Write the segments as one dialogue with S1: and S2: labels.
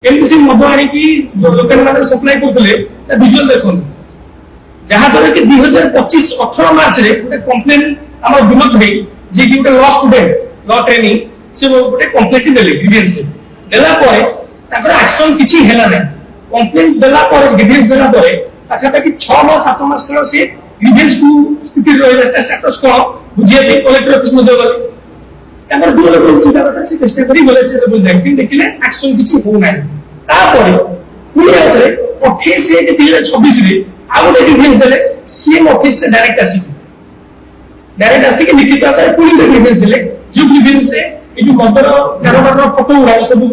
S1: एमती से मद आनिकी लोकल माने सप्लाई करथले ता विजुअल देखन जहां द्वारा कि 2025 18 मार्च रे गोटे कंप्लेन हमर विरोध है जे कि गोटे लॉ स्टूडेंट लॉ ट्रेनिंग से गोटे कंप्लेंट देले ग्रीवेंस देला परे ताकर एक्शन किछि हेला नै कंप्लेंट देला परे ग्रीवेंस देला परे पाखा पाखी 6 मास 7 मास कलो से ग्रीवेंस को स्थिति रहला स्टेटस को बुझिए पे कलेक्टर ऑफिस में देला तापर दूर लोग की से चेष्टा करी बोले से लेकिन देखिले एक्शन किछि हो नै तापर पुरी आउरे 28 से 2026 रे आ गोटे ग्रीवेंस देले सीएम ऑफिस रे डायरेक्ट आसी के लिखित आकार पुरी ग्रीवेंस देले जो ग्रीवेंस रे ए जो मदर कारोबार फोटो उड़ा सब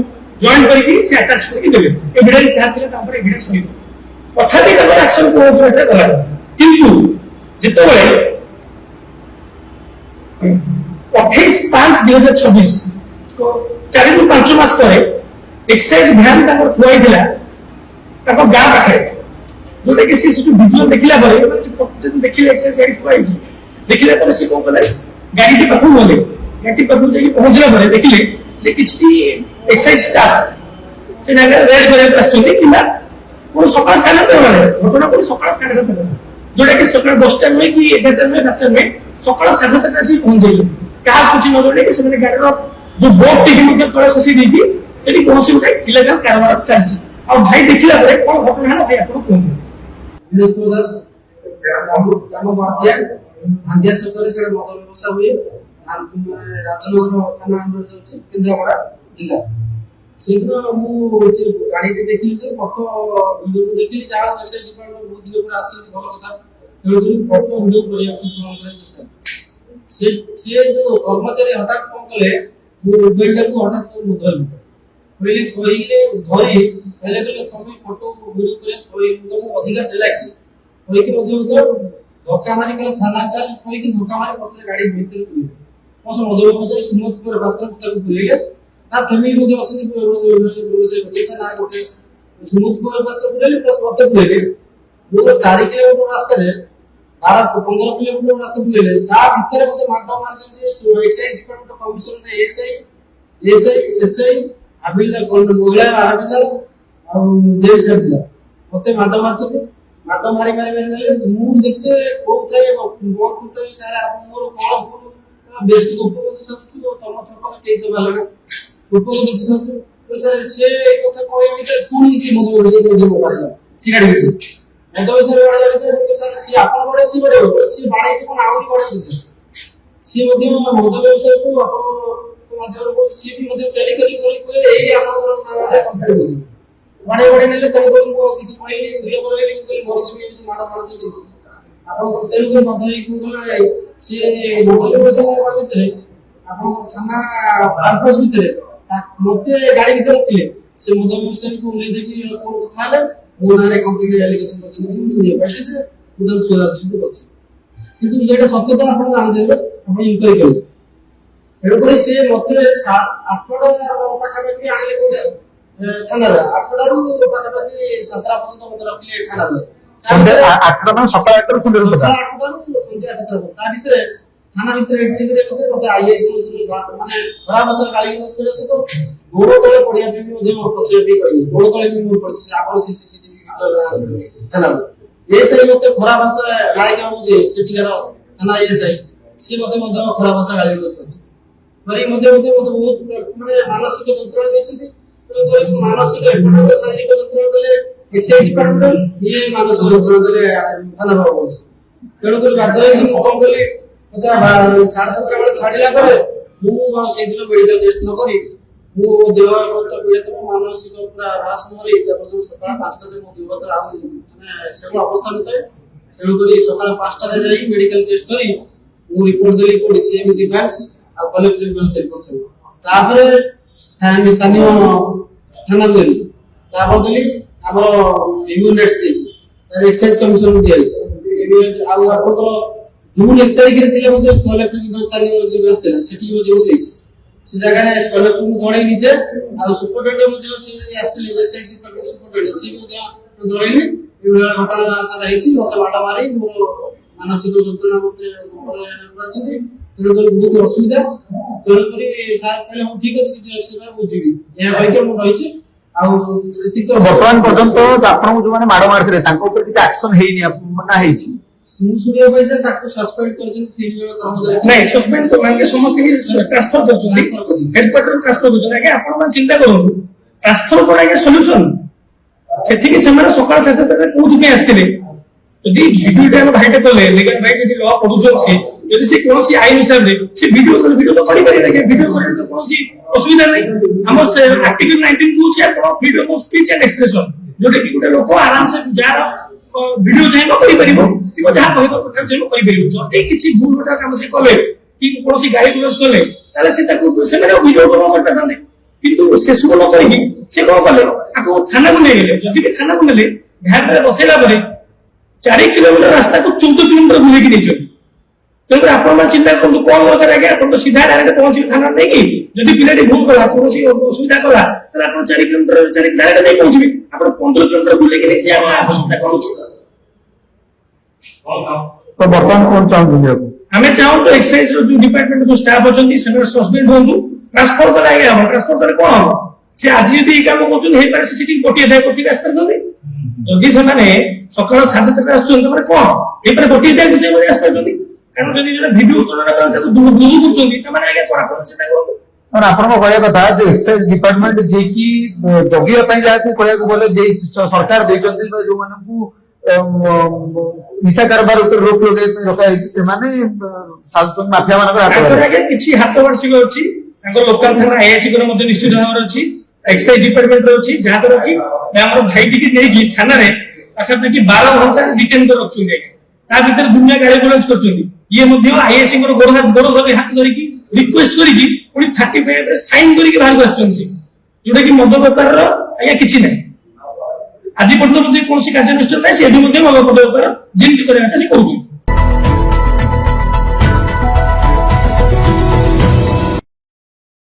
S1: जॉइन करके से अटैच करके देले एविडेंस हाथ ले तापर एविडेंस होई तथापि तापर एक्शन को फ्रेट करा किंतु जेतबेले 28/5/2026 को 4 ରୁ 5 मास परे एक्साइज भ्यान तापर थुआई दिला तापर गां पाखे जोटे कि सीसीटीवी वीडियो देखिला परे देखिले एक्साइज गाड़ी थुआई देखिले परे से कोन कले गाड़ी के पाखु बोले गाड़ी पाखु जाई पहुंचला परे देखिले जे किछि एक्साइज स्टाफ से नागे रेड करे आछुंती किला कोन सकाळ 7:30 वाले घटना कोन सकाळ 7:30 जोटे कि सकाळ 10टा में कि 11टा में 7टा में सकाळ 7:30 से पहुंच जाई कहा कुछ न जोटे कि से गाड़ी रो जो बोर्ड टिके मध्ये तळे बसी देती सेठी कोनसी उठे इलीगल कारोबार चलछि और भाई देखिला परे कोन घटना है भाई आपको कोन
S2: दास काम मारदिया आंदिया सरकार से मदर व्यवस्था हुए राजनगर थाना अंडर जाउछि केंद्रापड़ा जिला सेदिन मु से गाड़ी के देखि जे फोटो वीडियो को देखि जहां मेसेज डिपार्टमेंट बहुत दिन पर आसी भलो कथा तेणुकरी फोटो वीडियो करिया से जो कर्मचारी हठात कौन कले बिल्डर को हठात धरल पहले कहिले धरी पहले कले कमे फोटो वीडियो करे कोई तुमको अधिकार देला कि कोई कि मध्ये धक्का मारी कले थाना चल कोई कि धक्का मारी पछे गाड़ी भीतर पुलिस पस मधुर बसे सुमत पर डॉक्टर को पुलिले ना फैमिली मध्ये अछि से कथा ना गोटे सुमत पर डॉक्टर पुलिले प्लस डॉक्टर पुलिले जो 4 किलोमीटर रास्ता रे 12-15 किलोमीटर रास्ता पुलिले ता भीतर मध्ये माडा मारछन एक्साइज डिपार्टमेंट कमिश्नर रे एसआई अबिला कोन मोहला अबिला और जेल से दिला मते माडा मारी ले मु देखते कोते बहुत कुटे सारा मोर कोन फोन बेसी उपयोग सकछु तम छपर के तो भलो उपयोग बेसी सकछु तो सर से कथा कोइ भीतर पुनी सी मधु बसे के मोबाइल सिगारेट भीतर मधु बसे बड़ा भीतर सर सी आपण बड़े सी बड़े सी बाड़े कोन आउरी बड़े भीतर सी मध्य मधु व्यवसाय को आपण मध्य को सी भी मध्य टेली करी एई आपण कंप्लीट होछि बड़े नेले तब को किछ पहिले धीरे बड़े कोइ मोरस भी माडा मारु आपण तेलु के मध्य को से मधु व्यवसाय भीतर आपण थाना कैंपस भीतर मते गाड़ी भीतर रखले से मधु व्यवसाय को ले देखि कोन कथा ले मोनारे कंप्लीट एलिगेशन करछन सुनिए पैसे से उदम सोला दिन को किंतु जेटा सत्यता आपण जान देबे आपण इंक्वायरी करिवे एरपरे से मते 8टा पाखा पाखी आनले कोटे थाना रे 8टा रु पाखा पाखी 17 पर्यंत मते रखले थाना रे संध्या 8टा ना सकाळ 8टा संध्या 8टा रु संध्या 17 ता भीतर थाना भीतर एंट्री करे मते आईएएस माने खराब असर गाली करे से तो गोड़ो तले पडिया पे मध्ये पछे भी कहि गोड़ो तले भी मोर पड़छ आपण सीसीटीवी थाना ये सही मते खराब असर गाली का मुझे सेटिंगर थाना ये सही सी मते खराब असर गाली करे परि मते बहुत माने मानसिक যন্ত্রণা দেইছি तो मानसिक एफर्ट शारीरिक যন্ত্রণা देले एक्साइज डिपार्टमेंट ये मानसिक যন্ত্রণা देले थाना बाबू तेणु कर बाध्य कि कम बोली मते 7:30 बेले छाडिला परे मु से दिन मेडिकल टेस्ट न करी मु देह प्रत पीड़ित मानसिक पूरा रास मरे तब सकाळ 5टा रे मु देह तो माने सेम अवस्था होते तेणु कर सकाळ 5टा रे जाई मेडिकल टेस्ट करी मु रिपोर्ट देली को डीसीएम डिफेंस आ कलेक्टर व्यवस्था करथे तापर स्थानीय थाना देली तापर देली हमर यूनिट्स देछि तार एक्साइज कमिशन दियाछि एबे आ आपकर जून 1 तारिख रे थिले मध्ये कलेक्टर व्यवस्था व्यवस्था सेठी मध्ये देछि से जगह रे कलेक्टर को जणै निजे आ सुपरटेंडेंट मध्ये से आस्थिले एक्साइज डिपार्टमेंट सुपरटेंडेंट सी मध्ये जणैली एबे घटना सारा हेछि मते माडा मारी मोर मानसिक যন্ত্রণা मते करछथि तेणुकर बहुत असुविधा तेणुकर सार पहले हम ठीक अच्छे किसी असुविधा बुझी ये भाई के रही ଆଉ ଏତିକି ତ
S3: ବର୍ତ୍ତମାନ ପର୍ଯ୍ୟନ୍ତ ଆପଣଙ୍କୁ ଯୋଉମାନେ ମାଡ ମାରିଥିଲେ ତାଙ୍କ ଉପରେ କିଛି ଆକ୍ସନ ହେଇନି ନା ହେଇଛି?
S2: ମୁଁ ଶୁଣିବା ପାଇଁ ଯେ ତାକୁ ସସ୍ପେଣ୍ଡ କରିଛନ୍ତି 3 ଜଣ କର୍ମଚାରୀ।
S1: ନାଇଁ ସସ୍ପେଣ୍ଡ ମାନେ ସମସ୍ତେ ଟ୍ରାନ୍ସଫର କରୁଛନ୍ତି, ହେଡକ୍ୱାର୍ଟର ଟ୍ରାନ୍ସଫର କରୁଛନ୍ତି। ଆଜ୍ଞା ଆପଣ ମାନେ ଚିନ୍ତା କରନ୍ତୁ, ଟ୍ରାନ୍ସଫର କଣ ଆଜ୍ଞା ସଲ୍ୟୁସନ? ସେଠିକି ସେମାନେ ସକାଳ 7:30ରେ କୋଉଥିପାଇଁ ଆସିଥିଲେ? ଯଦି ଭିଡିଓଟା ଆମ ଭାଇଟେ କଲେ, ଲିଗାଲ ଭାଇ ଯଦି ଲ ପଢୁଛନ୍ତି ସେ, ଯଦି ସେ କୌଣସି ଆଇନ ହିସାବରେ ସେ ଭିଡିଓ ତ କରିପାରିବେ ଆଜ୍ଞା, ଭିଡିଓ କରିବାରେ ତ କୌଣସି ଅସୁବିଧା ନାହିଁ। ଆମର ଆର୍ଟିକଲ 19 କହୁଛି ଆପଣ freedom of speech and expression, ଯୋଉଟା କି ଗୋଟେ ଲୋକ ଆରାମସେ ଯାହାର ଭିଡିଓ ଚାହିଁବ କରିପାରିବ, କିମ୍ବା ଯାହା କହିବା କଥା ଚାହିଁବ କରିପାରିବ। ଯଦି କିଛି ଭୁଲ ଗୋଟେ କାମ ସେ କଲେ କି କୌଣସି ଗାଳି ଗୁଲଜ କଲେ, ତାହେଲେ ସେ ତାକୁ ସେମାନେ ଭିଡିଓ କରିପାରିଥାନ୍ତେ। କିନ୍ତୁ ସେସବୁ ନ କରିକି ସେ କଣ କଲେ, ତାକୁ ଥାନାକୁ ନେଇଗଲେ। ଯଦି ବି ଥାନାକୁ ନେଲେ, ଭ୍ୟାନରେ ବସେଇଲା ପରେ 4 କିଲୋମିଟର ରାସ୍ତାକୁ 14 କିଲୋମିଟର ବୁଲେଇକି ନେଇଛନ୍ତି। ତେଣୁକରି ଆପଣ ମାନେ ଚିନ୍ତା କରନ୍ତୁ କଣ ଦରକାର ଆଜ୍ଞା? ଆପଣ ତ ସିଧା ଡାଇରେକ୍ଟ ପହଞ୍ଚିବେ ଥାନା ନେଇକି। ଯଦି ପିଲାଟି ଭୁଲ କଲା, କୌଣସି ଅସୁବିଧା କଲା, ତାହେଲେ ଆପଣ 4 କିଲୋମିଟର ଡାଇରେକ୍ଟ ନେଇ ପହଞ୍ଚିବେ। ଆପଣ 15 କିଲୋମିଟର ବୁଲେଇକି ନେଇକି ଯିବା ଆବଶ୍ୟକତା କଣ ଅଛି?
S3: ତ ବର୍ତ୍ତମାନ କଣ ଚାହୁଁଛନ୍ତି ଆପଣ?
S1: ଆମେ ଚାହୁଁଛୁ ଏକ୍ସାଇଜ ର ଯୋଉ ଡିପାର୍ଟମେଣ୍ଟ ଯୋଉ ଷ୍ଟାଫ ଅଛନ୍ତି ସେମାନେ ସସ୍ପେଣ୍ଡ ହୁଅନ୍ତୁ। ଟ୍ରାନ୍ସଫର କଲେ ଆଜ୍ଞା ହବ, ଟ୍ରାନ୍ସଫର କଲେ କଣ ହବ? ସେ ଆଜି ଯଦି ଏଇ କାମ କରୁଛନ୍ତି, ହେଇପାରେ ସେ ସେଠିକି ଗୋଟିଏ ଦାୟ କୋଠିକି ଆସିପାରୁଛନ୍ତି। ଯଦି ସେମାନେ ସକାଳ 7:30 ଆସୁଛନ୍ତି, ତାପରେ କଣ ହେଇପାରେ ଗୋଟିଏ ଦାୟ କୋଠିକି ଆସିପାରୁଛନ୍ତି। କାରଣ ଯଦି ଭିଡିଓ ତାକୁ ବୁଝୁ କରୁଛନ୍ତି, ସେମାନେ ଆଜ୍ଞା କଣ ଆପଣ ଚିନ୍ତା କରନ୍ତୁ।
S3: ଆପଣଙ୍କ କହିବା କଥା ଯେ ଏକ୍ସାଇଜ ଡିପାର୍ଟମେଣ୍ଟ ଯିଏକି ଜଗିବା ପାଇଁ ଯାହାକୁ କହିବାକୁ ଗଲେ ଯେ ସରକାର ଦେଇଛନ୍ତି ଯୋଉମାନଙ୍କୁ ନିଶା କାରବାର ଉପରେ ରୋକ ଲଗାଇବା ପାଇଁ ରଖାଯାଇଛି, ସେମାନେ ମାଫିଆ ମାନଙ୍କର ହାତ
S1: ତାଙ୍କର ଆଜ୍ଞା କିଛି ହାତ ବାର୍ଷିକ ଅଛି, ତାଙ୍କର ଲୋକାଲ ଥାନା ଆଇଆଇସି ମଧ୍ୟ ନିଶ୍ଚିତ ଭାବରେ ଅଛି, ଏକ୍ସାଇଜ ଡିପାର୍ଟମେଣ୍ଟ ଅଛି, ଯାହାଦ୍ୱାରା କି ଆମର ଭାଇଟିକି ନେଇକି ଥାନାରେ ପାଖାପାଖି 12 ଘଣ୍ଟା ଡିଟେନ୍ କରି ରଖୁଛନ୍ତି ଆଜ୍ଞା। ତା ଭିତରେ ଦୁନିଆ ଗାଳି ଗୁଲଜ କରୁଛନ୍ତି। ଇଏ ମଧ୍ୟ ଆଇଆଇସି ଗୋଡ ଧରି ହାତ ଧରିକି ରିକ୍ୱେଷ୍ଟ କରିକି ପୁଣି 35 ସାଇନ୍ କରିକି ବାହାରକୁ ଆସୁଛନ୍ତି, ଯୋଉଟା କି ମଦ ବେପାରର ଆଜ୍ଞା କିଛି ନାହିଁ। ଆଜି ପର୍ଯ୍ୟନ୍ତ କୌଣସି କାର୍ଯ୍ୟାନୁଷ୍ଠାନ ନାହିଁ, ସେ ବି ମଧ୍ୟ ମଦ ବେପାର ଯେମିତି କରିବା କଥା ସେ କରୁଛନ୍ତି।